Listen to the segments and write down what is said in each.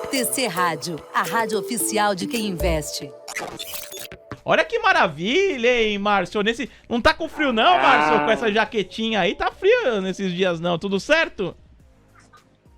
TC Rádio, a rádio oficial de quem investe. Olha que maravilha, hein, Márcio? Não tá com frio não, Márcio? Com essa jaquetinha aí, tá frio nesses dias não, tudo certo?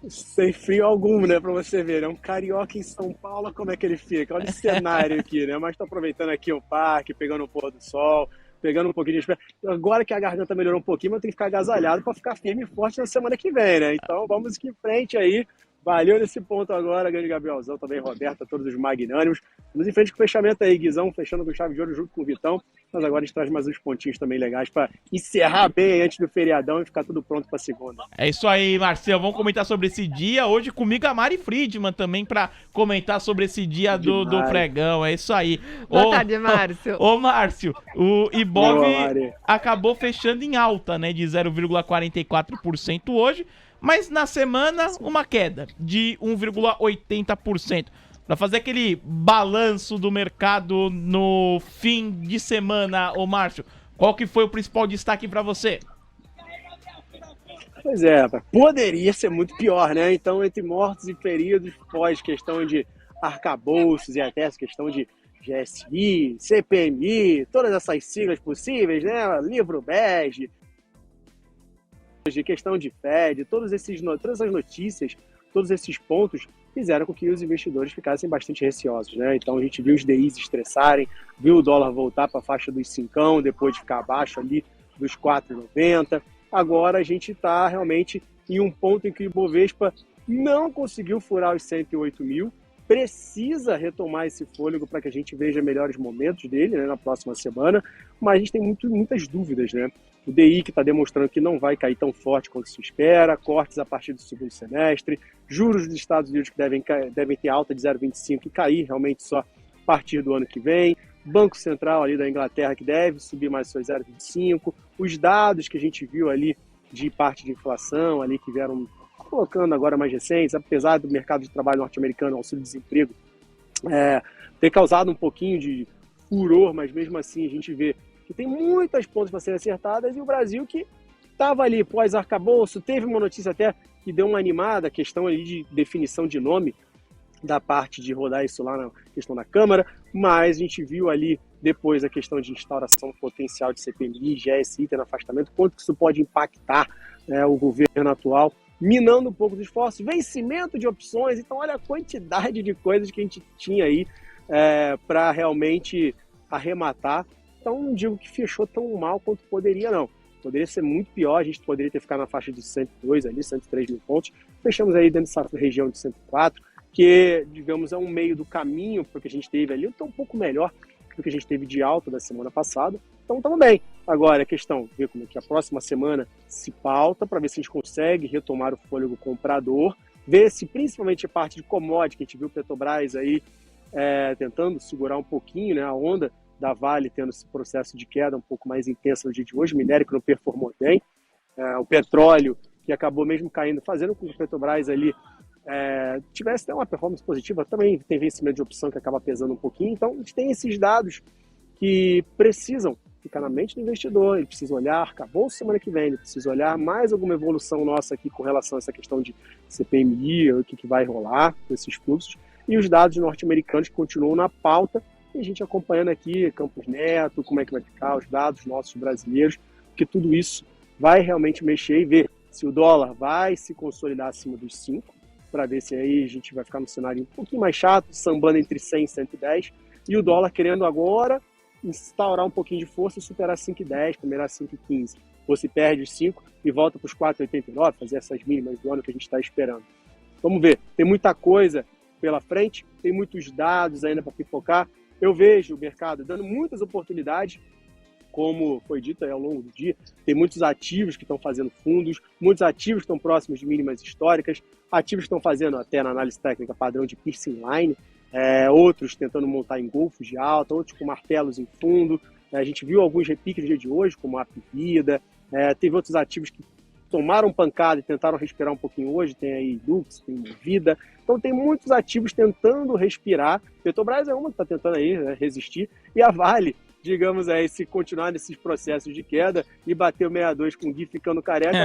Sem frio algum, né, pra você ver, né? Um carioca em São Paulo, como é que ele fica? Olha esse cenário aqui, né? Mas tô aproveitando aqui o parque, pegando o pôr do sol, pegando um pouquinho de espera. Agora que a garganta melhorou um pouquinho, mas eu tenho que ficar agasalhado pra ficar firme e forte na semana que vem, né? Então vamos aqui em frente aí. Valeu nesse ponto agora, grande Gabrielzão, também Roberta, todos os magnânimos. Vamos em frente com o fechamento aí, Guizão, fechando com chave de ouro junto com o Vitão. Mas agora a gente traz mais uns pontinhos também legais para encerrar bem antes do feriadão e ficar tudo pronto para segunda. É isso aí, Marcelo. Vamos comentar sobre esse dia. Hoje comigo a Mari Friedman também para comentar sobre esse dia do pregão. É isso aí. Boa tarde, Márcio. Ô, Márcio, o Ibov acabou fechando em alta, né, de 0,44% hoje. Mas na semana, uma queda de 1,80%. Para fazer aquele balanço do mercado no fim de semana, ô Márcio, qual que foi o principal destaque para você? Pois é, poderia ser muito pior, né? Então, entre mortos e feridos, pós questão de arcabouços e até essa questão de GSI, CPMI, todas essas siglas possíveis, né? Livro bege, de questão de Fed, todas essas notícias, todos esses pontos fizeram com que os investidores ficassem bastante receosos, né? Então a gente viu os DIs estressarem, viu o dólar voltar para a faixa dos 5, depois de ficar abaixo ali dos 4,90. Agora a gente está realmente em um ponto em que o Ibovespa não conseguiu furar os 108 mil, precisa retomar esse fôlego para que a gente veja melhores momentos dele, né, na próxima semana, mas a gente tem muitas dúvidas, né? O DI que está demonstrando que não vai cair tão forte quanto se espera, cortes a partir do segundo semestre, juros dos Estados Unidos que devem ter alta de 0,25 e cair realmente só a partir do ano que vem, Banco Central ali da Inglaterra que deve subir mais seus 0,25, os dados que a gente viu ali de parte de inflação ali que vieram colocando agora mais recentes, apesar do mercado de trabalho norte-americano, auxílio-desemprego, ter causado um pouquinho de furor, mas mesmo assim a gente vê que tem muitas pontas para serem acertadas e o Brasil que estava ali pós-arcabouço, teve uma notícia até que deu uma animada, a questão ali de definição de nome da parte de rodar isso lá na questão da Câmara, mas a gente viu ali depois a questão de instauração potencial de CPMI, GSI, tendo afastamento, quanto que isso pode impactar, né, o governo atual, minando um pouco os esforços, vencimento de opções. Então olha a quantidade de coisas que a gente tinha aí para realmente arrematar. Então não digo que fechou tão mal quanto poderia, não. Poderia ser muito pior, a gente poderia ter ficado na faixa de 102 ali, 103 mil pontos. Fechamos aí dentro dessa região de 104, que, digamos, é um meio do caminho porque a gente teve ali, então um pouco melhor do que a gente teve de alta da semana passada. Então estamos bem. Agora a questão, ver como é que a próxima semana se pauta, para ver se a gente consegue retomar o fôlego comprador, ver se principalmente a parte de commodity, que a gente viu o Petrobras aí tentando segurar um pouquinho, né, a onda da Vale tendo esse processo de queda um pouco mais intenso no dia de hoje, minério que não performou bem, o petróleo que acabou mesmo caindo, fazendo com que o Petrobras ali tivesse até uma performance positiva, também tem vencimento de opção que acaba pesando um pouquinho. Então a gente tem esses dados que precisam ficar na mente do investidor, ele precisa olhar, acabou semana que vem, ele precisa olhar mais alguma evolução nossa aqui com relação a essa questão de CPMI, o que vai rolar com esses fluxos, e os dados norte-americanos que continuam na pauta, e a gente acompanhando aqui Campos Neto, como é que vai ficar os dados nossos brasileiros, porque tudo isso vai realmente mexer e ver se o dólar vai se consolidar acima dos 5, para ver se aí a gente vai ficar num cenário um pouquinho mais chato, sambando entre 100 e 110, e o dólar querendo agora instaurar um pouquinho de força e superar 5,10, primeiro a 5,15. Ou se perde os 5 e volta para os 4,89, fazer essas mínimas do ano que a gente está esperando. Vamos ver, tem muita coisa pela frente, tem muitos dados ainda para pipocar. Eu vejo o mercado dando muitas oportunidades, como foi dito aí ao longo do dia, tem muitos ativos que estão fazendo fundos, muitos ativos que estão próximos de mínimas históricas, ativos que estão fazendo até na análise técnica padrão de piercing line, outros tentando montar engolfos de alta, outros com martelos em fundo. A gente viu alguns repiques no dia de hoje, como a Apivida, teve outros ativos que tomaram pancada e tentaram respirar um pouquinho hoje, tem aí Lux, tem Vida, então tem muitos ativos tentando respirar. Petrobras é uma que está tentando aí, né, resistir, e a Vale, digamos aí, se continuar nesses processos de queda e bater o 62 com o Gui ficando careca,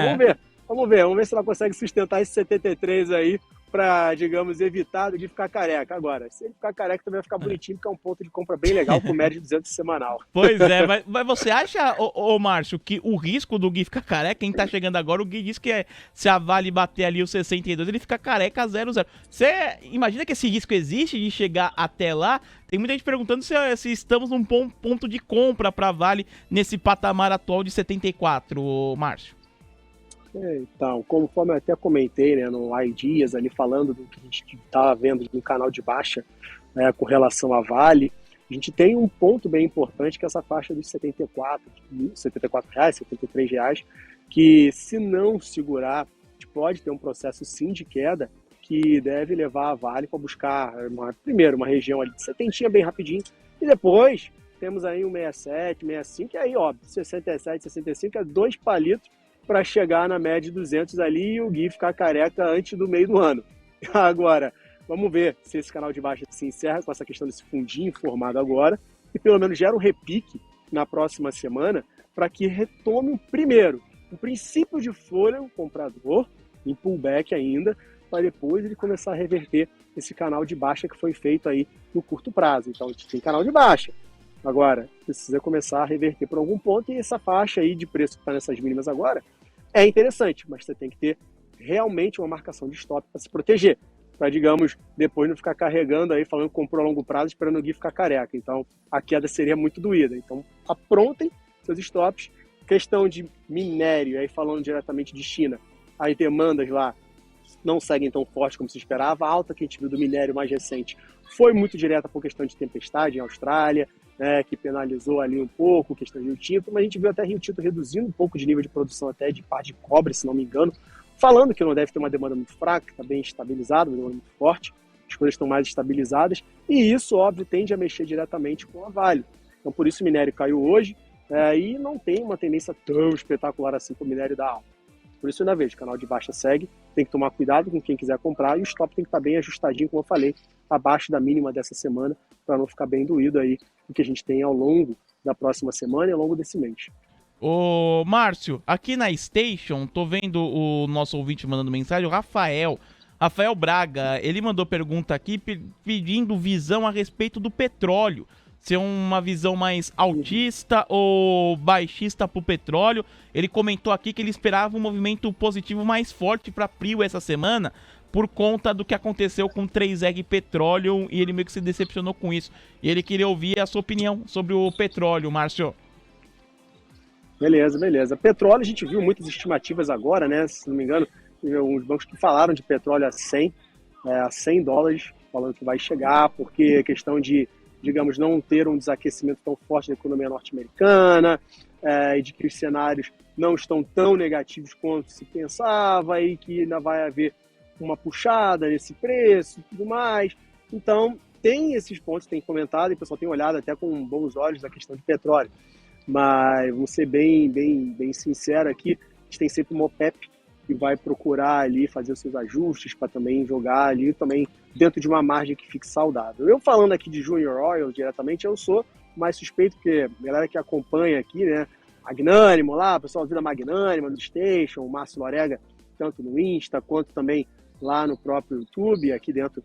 vamos ver se ela consegue sustentar esse 73 aí para, digamos, evitar de ficar careca. Agora, se ele ficar careca, também vai ficar bonitinho, porque é um ponto de compra bem legal, com média de 200 semanal. Pois é, mas você acha, Márcio, que o risco do Gui ficar careca, quem tá chegando agora, o Gui disse que se a Vale bater ali os 62, ele fica careca 0-0. Você imagina que esse risco existe de chegar até lá? Tem muita gente perguntando se estamos num ponto de compra pra Vale nesse patamar atual de 74, Márcio. Então, conforme eu até comentei, né, no iDias, ali falando do que a gente estava vendo no canal de baixa, né, com relação à Vale, a gente tem um ponto bem importante, que é essa faixa dos R$ 74, R$ 73, que se não segurar, a gente pode ter um processo sim de queda, que deve levar a Vale para buscar, primeiro, uma região ali de 70 bem rapidinho, e depois temos aí um 67, 65, e aí, óbvio, 67, 65, é 2 palitos para chegar na média de 200 ali e o Gui ficar careca antes do meio do ano. Agora, vamos ver se esse canal de baixa se encerra com essa questão desse fundinho formado agora e pelo menos gera um repique na próxima semana para que retome primeiro o princípio de fôlego comprador, em pullback ainda, para depois ele começar a reverter esse canal de baixa que foi feito aí no curto prazo. Então a gente tem canal de baixa. Agora, precisa começar a reverter por algum ponto e essa faixa aí de preço que está nessas mínimas agora é interessante, mas você tem que ter realmente uma marcação de stop para se proteger, para, digamos, depois não ficar carregando aí, falando que comprou a longo prazo, esperando o Gui ficar careca. Então, a queda seria muito doída. Então, aprontem seus stops. Questão de minério, aí falando diretamente de China, as demandas lá não seguem tão forte como se esperava. A alta que a gente viu do minério mais recente foi muito direta por questão de tempestade em Austrália, né, que penalizou ali um pouco, questão de Rio Tinto, mas a gente viu até Rio Tinto reduzindo um pouco de nível de produção até de par de cobre, se não me engano, falando que não deve ter uma demanda muito fraca, está bem estabilizado, uma demanda muito forte, as coisas estão mais estabilizadas, e isso, óbvio, tende a mexer diretamente com a Vale. Então, por isso o minério caiu hoje, e não tem uma tendência tão espetacular assim com o minério da alta. Por isso, na vez, o canal de baixa segue, tem que tomar cuidado com quem quiser comprar, e o stop tem que estar bem ajustadinho, como eu falei, abaixo da mínima dessa semana, para não ficar bem doído aí o que a gente tem ao longo da próxima semana e ao longo desse mês. Ô, Márcio, aqui na Station, tô vendo o nosso ouvinte mandando mensagem, o Rafael Braga, ele mandou pergunta aqui pedindo visão a respeito do petróleo. Se é uma visão mais altista ou baixista pro petróleo. Ele comentou aqui que ele esperava um movimento positivo mais forte para Prio essa semana, por conta do que aconteceu com 3R Petroleum, e ele meio que se decepcionou com isso. E ele queria ouvir a sua opinião sobre o petróleo, Márcio. Beleza. Petróleo, a gente viu muitas estimativas agora, né? Se não me engano, uns bancos que falaram de petróleo a $100, falando que vai chegar, porque a questão de, digamos, não ter um desaquecimento tão forte da economia norte-americana, e de que os cenários não estão tão negativos quanto se pensava, e que ainda vai haver uma puxada nesse preço e tudo mais. Então, tem esses pontos, tem comentado, e o pessoal tem olhado até com bons olhos a questão de petróleo. Mas, vamos ser bem sincero aqui, a gente tem sempre uma OPEP que vai procurar ali fazer os seus ajustes para também jogar ali também dentro de uma margem que fique saudável. Eu falando aqui de Junior Oil diretamente, eu sou mais suspeito, porque a galera que acompanha aqui, né, Magnânimo lá, o pessoal viu da Magnânimo, no Station, o Márcio Lorega, tanto no Insta quanto também lá no próprio YouTube, aqui dentro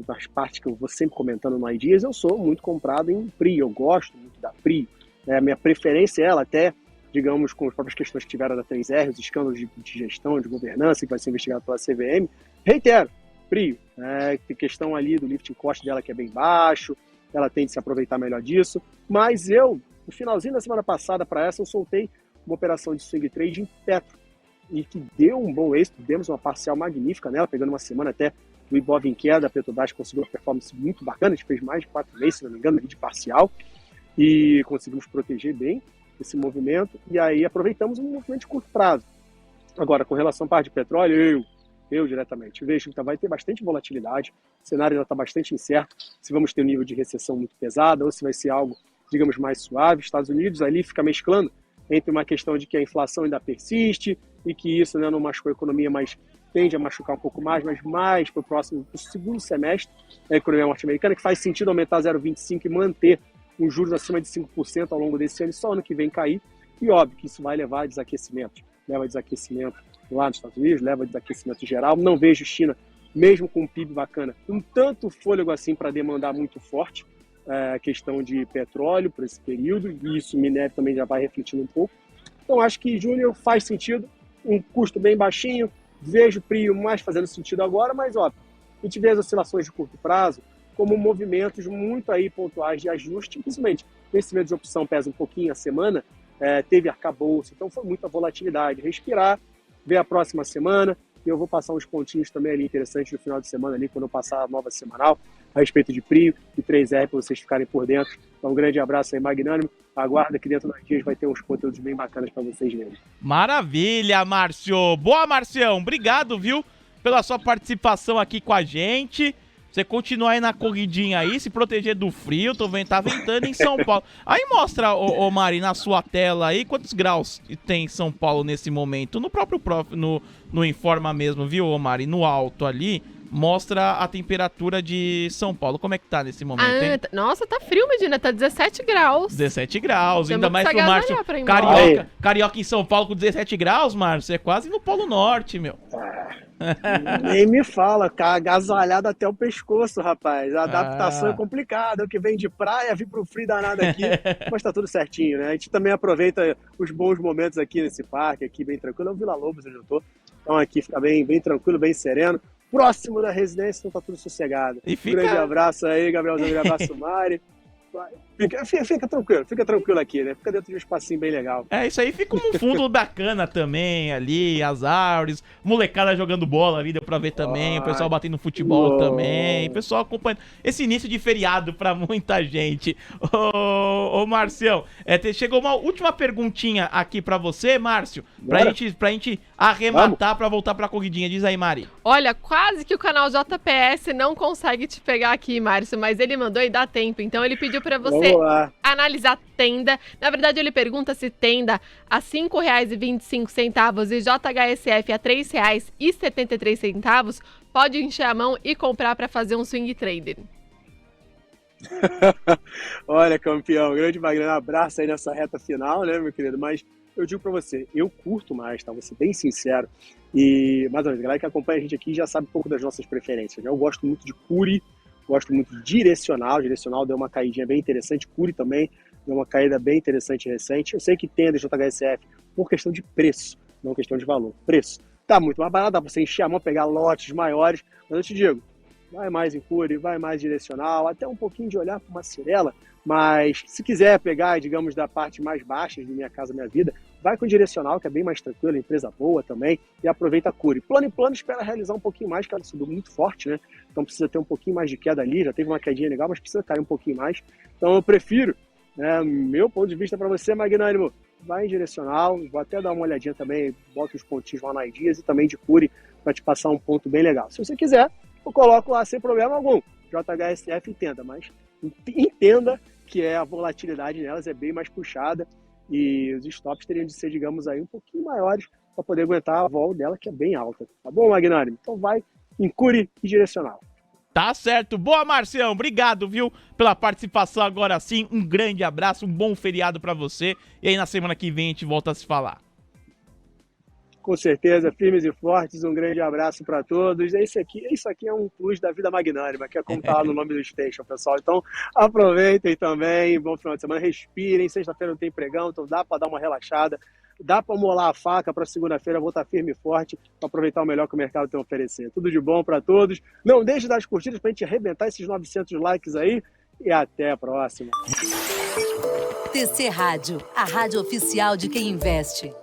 das partes que eu vou sempre comentando no iDias, eu sou muito comprado em Prio, eu gosto muito da Prio. A minha preferência é ela, até, digamos, com as próprias questões que tiveram da 3R, os escândalos de gestão, de governança, que vai ser investigado pela CVM, reitero, Prio, tem questão ali do lifting cost dela que é bem baixo, ela tende a se aproveitar melhor disso, mas eu, no finalzinho da semana passada para essa, eu soltei uma operação de swing trade em Petro, e que deu um bom êxito, demos uma parcial magnífica nela, pegando uma semana até do Ibov em queda, a Petrobras conseguiu uma performance muito bacana, a gente fez mais de 4 meses, se não me engano, de parcial, e conseguimos proteger bem esse movimento, e aí aproveitamos um movimento de curto prazo. Agora, com relação à parte de petróleo, eu diretamente vejo que vai ter bastante volatilidade, o cenário ainda está bastante incerto, se vamos ter um nível de recessão muito pesado, ou se vai ser algo, digamos, mais suave. Estados Unidos ali fica mesclando entre uma questão de que a inflação ainda persiste, e que isso, né, não machucou a economia, mas tende a machucar um pouco mais, mas mais para o segundo semestre da economia norte-americana, que faz sentido aumentar 0,25 e manter os juros acima de 5% ao longo desse ano, e só ano que vem cair. E óbvio que isso vai levar a desaquecimento. Leva a desaquecimento lá nos Estados Unidos, leva a desaquecimento geral. Não vejo China mesmo com um PIB bacana, um tanto fôlego assim para demandar muito forte a questão de petróleo para esse período, e isso o minério também já vai refletindo um pouco. Então acho que junho faz sentido, um custo bem baixinho, vejo o PRIO mais fazendo sentido agora, mas ó, a gente vê as oscilações de curto prazo como movimentos muito aí pontuais de ajuste, principalmente vencimento de opção pesa um pouquinho a semana, teve arcabouço, então foi muita volatilidade. Respirar, ver a próxima semana, e eu vou passar uns pontinhos também ali interessantes no final de semana, ali quando eu passar a nova semanal, a respeito de PRIO e 3R, para vocês ficarem por dentro. Então, um grande abraço aí, Magnânimo. Aguarda que dentro dos dias vai ter uns conteúdos bem bacanas para vocês verem. Maravilha, Márcio. Boa, Marcião. Obrigado, viu, pela sua participação aqui com a gente. Você continua aí na corridinha aí, se proteger do frio, tá ventando em São Paulo. Aí mostra, ô Mari, na sua tela aí, quantos graus tem em São Paulo nesse momento. No próprio no Informa mesmo, viu, ô Mari? No alto ali, mostra a temperatura de São Paulo. Como é que tá nesse momento, hein? Nossa, tá frio, Medina, tá 17 graus. 17 graus, Temos ainda mais que pro Márcio carioca em São Paulo com 17 graus, Márcio, é quase no Polo Norte, meu. Nem me fala, agasalhado até o pescoço, rapaz. A adaptação é complicada. O que vem de praia, vir pro frio danado aqui, mas tá tudo certinho, né? A gente também aproveita os bons momentos aqui nesse parque, aqui bem tranquilo. É o Vila Lobos onde eu tô. Então aqui fica bem tranquilo, bem sereno. Próximo da residência, então tá tudo sossegado. Grande abraço aí, Gabrielzão, grande abraço, Mari. Fica tranquilo aqui, né? Fica dentro de um espacinho bem legal. Isso aí fica um fundo bacana também ali, as árvores, molecada jogando bola ali, deu pra ver também, o pessoal batendo futebol também, o pessoal acompanhando esse início de feriado pra muita gente. Ô Marcião, chegou uma última perguntinha aqui pra você, Márcio, pra gente arrematar pra voltar pra corridinha. Diz aí, Mari. Olha, quase que o canal JPS não consegue te pegar aqui, Márcio, mas ele mandou e dá tempo, então ele pediu para você analisar tenda. Na verdade, ele pergunta se tenda a R$ 5,25 e JHSF a R$ 3,73 pode encher a mão e comprar para fazer um swing trader. Olha, campeão, grande Magrana, abraço aí nessa reta final, né, meu querido? Mas eu digo para você, eu curto mais, tá? Vou ser bem sincero. E, mais uma vez, a galera que acompanha a gente aqui já sabe um pouco das nossas preferências, né? Eu gosto muito de Curi, gosto muito de direcional deu uma caidinha bem interessante, Curi também deu uma caída bem interessante recente. Eu sei que tem a JHSF por questão de preço, não questão de valor. Preço tá muito mais barato, dá pra você encher a mão, pegar lotes maiores, mas eu te digo, vai mais em Curi, vai mais direcional, até um pouquinho de olhar para uma Cirela, mas se quiser pegar, digamos, da parte mais baixa de Minha Casa Minha Vida, vai com direcional, que é bem mais tranquilo, empresa boa também, e aproveita a Curi. Plano em plano, espera realizar um pouquinho mais, que ela subiu muito forte, né? Então precisa ter um pouquinho mais de queda ali, já teve uma quedinha legal, mas precisa cair um pouquinho mais. Então eu prefiro, né, meu ponto de vista para você, Magnânimo, vai em direcional, vou até dar uma olhadinha também, bota os pontinhos lá nas dias e também de Curi, para te passar um ponto bem legal. Se você quiser, eu coloco lá sem problema algum, JHSF entenda, mas entenda que a volatilidade nelas é bem mais puxada e os stops teriam de ser, digamos aí, um pouquinho maiores para poder aguentar a vol dela, que é bem alta. Tá bom, Magnânimo? Então vai em Curi e direcional. Tá certo. Boa, Marcião. Obrigado, viu, pela participação agora sim. Um grande abraço, um bom feriado pra você. E aí na semana que vem a gente volta a se falar. Com certeza, firmes e fortes, um grande abraço para todos. Isso aqui é um plus da vida magnânima, que é como tá lá no nome do Station, pessoal. Então, aproveitem também, bom final de semana, respirem. Sexta-feira não tem pregão, então dá para dar uma relaxada, dá para molar a faca para segunda-feira, vou estar firme e forte para aproveitar o melhor que o mercado tem a oferecer. Tudo de bom para todos. Não deixe de dar as curtidas para a gente arrebentar esses 900 likes aí e até a próxima. TC Rádio, a rádio oficial de quem investe.